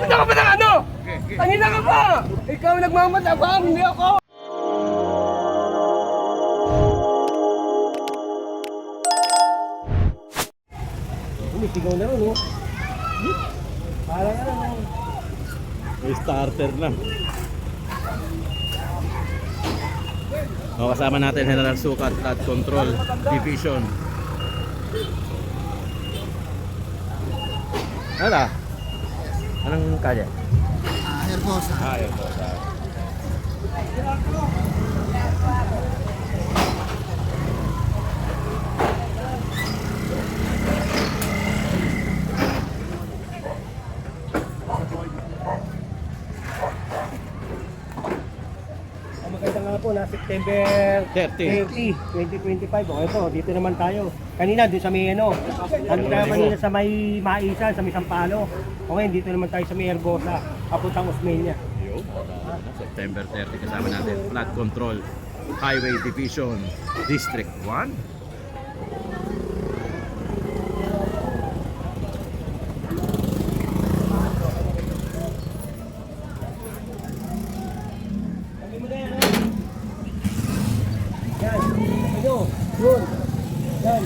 Punta ka pa ng ano? Kanina ka pa! Ikaw nagmamatabang, hindi ako! Umisigaw na rin, oh. Parang ano, May starter na. O, kasama natin General Sukat at Control Division. Ano? Anong kanya? Herbosa. Herbosa. maganda nga po na September 30, 2025. Okay po, dito naman tayo. Kanina doon sa may ano, kanina sa may Maisan, sa may Sampalo. Okay, dito naman tayo sa may Herbosa, papuntang Osmeña. September 30 kasama natin Flood Control Highway Division District 1. Yun. Yan.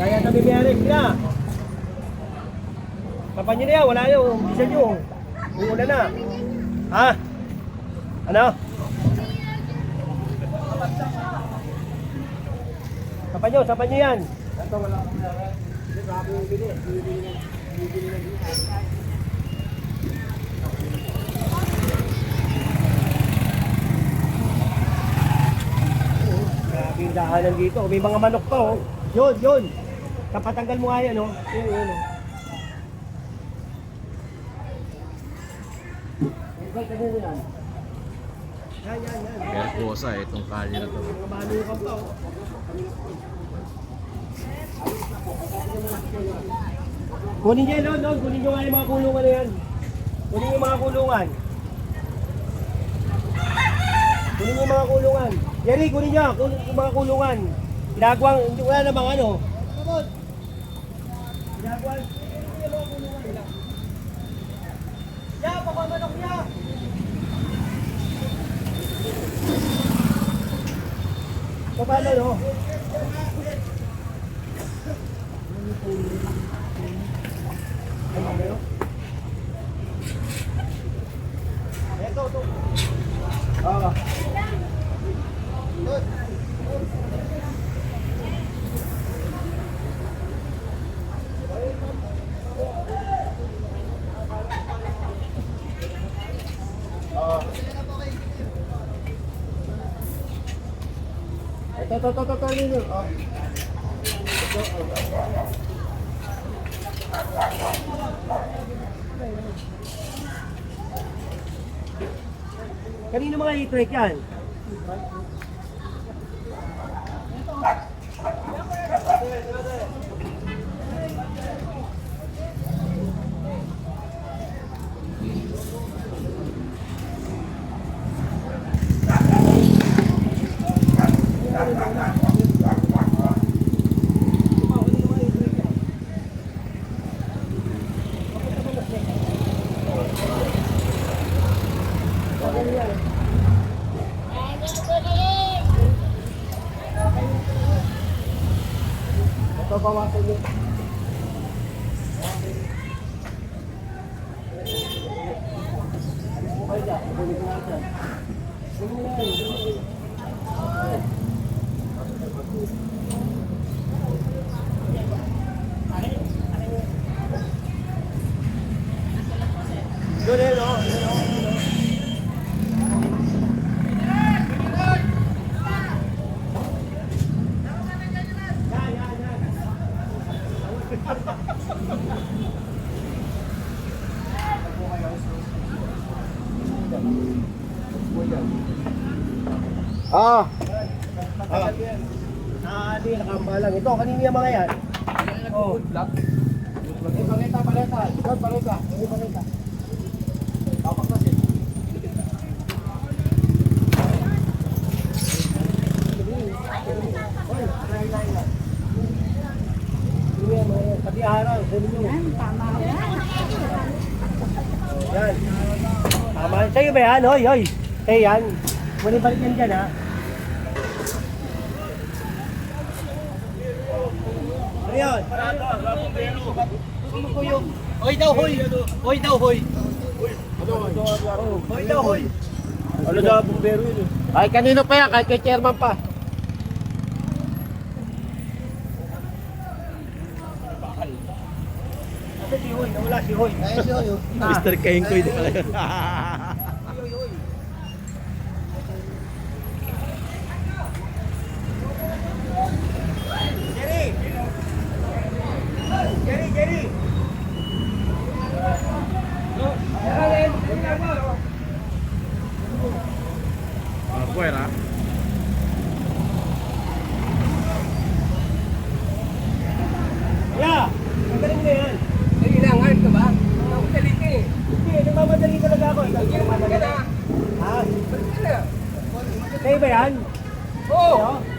Kaya sabi may Eric na. Kapan nyo na yan, wala yun. Bisa nyo. Uuna na. Ha? Ano? Sapan nyo yan. Ito wala akong nara. Hindi, grabe yung bili. Grabe yung dahanan dito. May mga manok pa, oh. Yun. Kapatanggal mo nga yan, oh. Yun, oh. Yan. Herbosa, itong kalye na to. Mga manukan pa, oh. Kunin niya yun, Don. Kunin nyo nga yung mga kulungan na yan. Kunin yung mga kulungan. Kunin yung mga kulungan. Jerry, kunin niya. Kunin yung mga kulungan. Ginagawang, wala namang ano. Ginagawang, kunin yung mga kulungan. Ya, pamamanok niya. Paano, no? Ito. Ah. Ito, yun. Ah. Kanino mga i-track yan? Ito bawasan nyo. Doon no? Di nakambalang. Ito, kanina yung mga yan. Oh. Paleta. Tapak kasi. Pati araw, tama. Yan. Tama. Sa'yo ba yan? Hoy, hoy. Sa'yo yan. Muli balik yan dyan, ha? Ano yun? Gusto ko yung... Hoy daw, hoy. Hoy daw, hoy. Hoy daw, hoy. Ano daw, bumbero yun eh. Kahit kanino pa yan, kahit kay chairman pa. Kasi si Hoy, nawala si Hoy. Ayun siya yun. Mr. Kengkoy din pala yun. Jerry! Jerry, Jerry! Mga puwera. Yeah! Ang galing na yan. Kailangan ka ba? Ang galing eh. Hindi, nagmamadali talaga ako. Nagmamadali. Ha? Sa'yo ba yan? Oo. Sa'yo?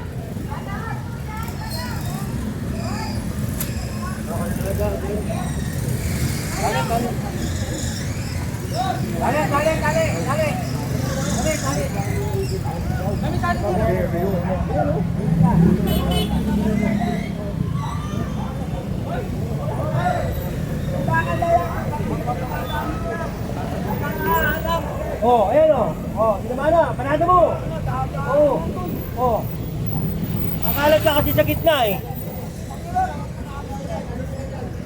Oh, ayan o. Oh, sinamana, panado mo. Oh, oh. Akalat ka kasi sa gitna eh.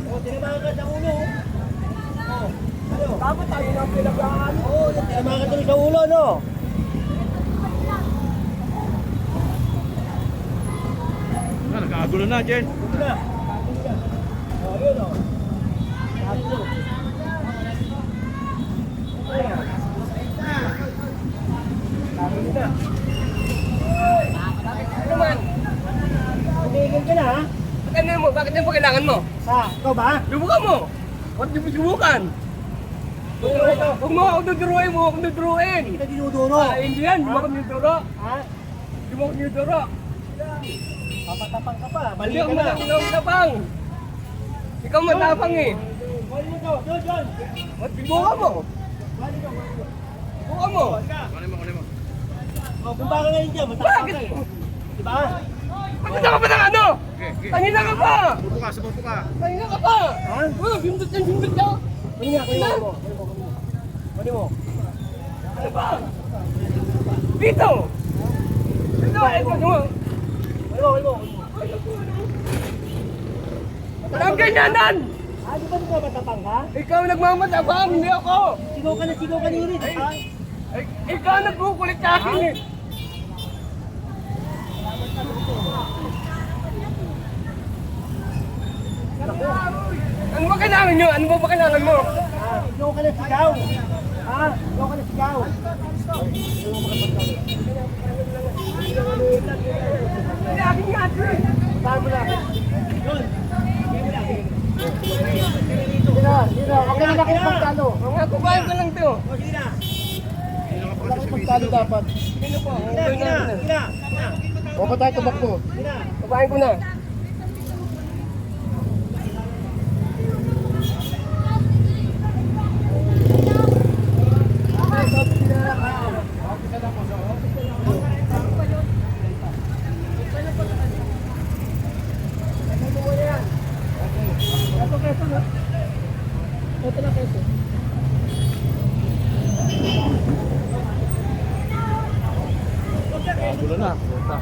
Oh, tinamaan ka sa ulo. Oh, ano? Dapat tayo ng pinaglaan. Oh, tinamaan ka tuloy sa ulo, no? Nagkagulo na, Jen. Ito na. Oh, yun o. Tatlo. Ayan. Sabi na. Ano man? Tumigil ka na ha? Ano mo? Bakit yung kailangan mo? Ikaw ba? Subukan mo. Huwag mo subukan. Huwag mo ako duduruin mo. Huwag mo duduruin. Kita dinuduro. Hindi yan. Hindi mo ako dinuduro. Ha? Hindi mo ako dinuduro. Papatapang ka pa. Balik Hindi ka ako na. matapang. Ikaw matapang eh. Balik mo to. John. Subukan mo. Subukan mo. Kunin mo. Oh, kung baka ngayon dyan, matapang Bakit? ka eh. Diba? Bakit ka pa ng ano? Okay. Tangina ka pa. Subuko ka. Tangina ka pa. Ha? Oh, bindot yan, bindot yan. Kunin nga, kunin mo. Kunin mo. Ano ba? Dito. Dito, ito mo. Kunin mo. Walang ganyanan. Ah, di ba di ba matapang ka? Ikaw nagmamatabang, hindi ako. Sigaw ka ni Iris. Ha? Ikaw nagkukulit sa akin eh. Ano ba kailangan nyo? Ano ba kailangan mo? Ah, sigaw ka na sigaw. Ha? Sigaw ka na sigaw. Hindi, akin nga ito eh. Saan mo na? John. Dito, okay na nakipagtalo. Mga kubayan ko lang ito. O, sige na. Nakipagtalo dapat. Sino po? Sige na. O ba tayo tumakbo? Sige na. Kubayan ko na. Kagulo na. Puta.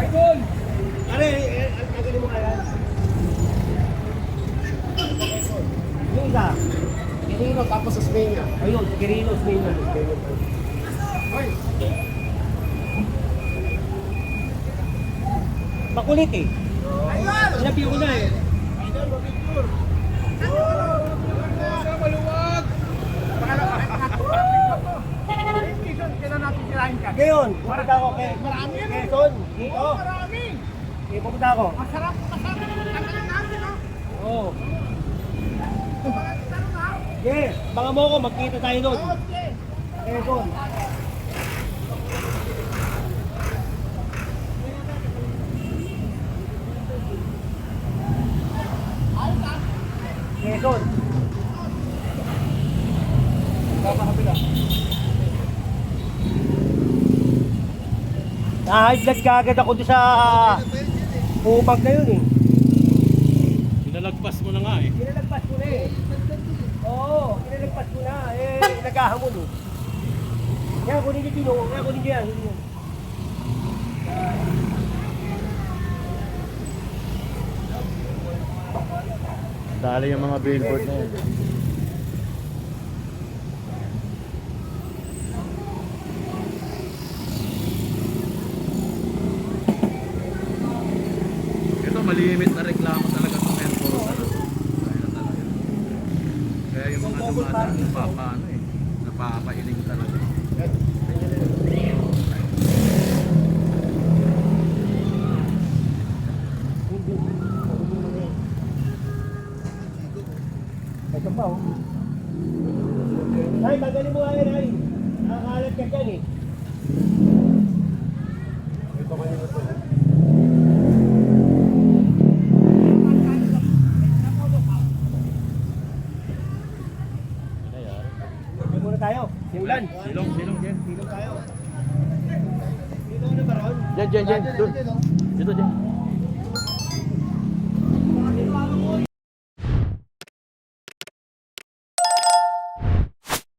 Idol! Ano, ang galing mo kaya? Yung isa. Kirino tapos sa Spania. Ayun, Quirino, Spain. Makulit eh. Sinabi ko na eh. Maluwag! Ngayon, pupunta ako kay Quezon. Dito. Okay, pupunta ako. Masarap. Oo. Yes, baka mo ako, magkita tayo doon. Quezon. Quezon. Na-high blood ka agad ako doon sa upag na yun eh. Pinalagpas mo na nga eh. Pinalagpas ko na eh. Oo, pinalagpas ko na. Eh, naghahamon eh. Yan, kunin niyo Tino. Yan, kunin niyo yan. Kunin niyo. Dali yung mga billboard na yun. Ito malimit na reklamo talaga sa Mendoza. Kaya na talaga. Kaya yung mga dumadaan napapaano eh. Napapailing talaga. Ito pa oh. Ay, magaling mo nga yan ay. Nakakalat ka dyan eh. Ito kayo na ito. Ay muna tayo. Simulan. Silong, Jen. Silong tayo. Dito na ba ron? Jen. Dito, Jen.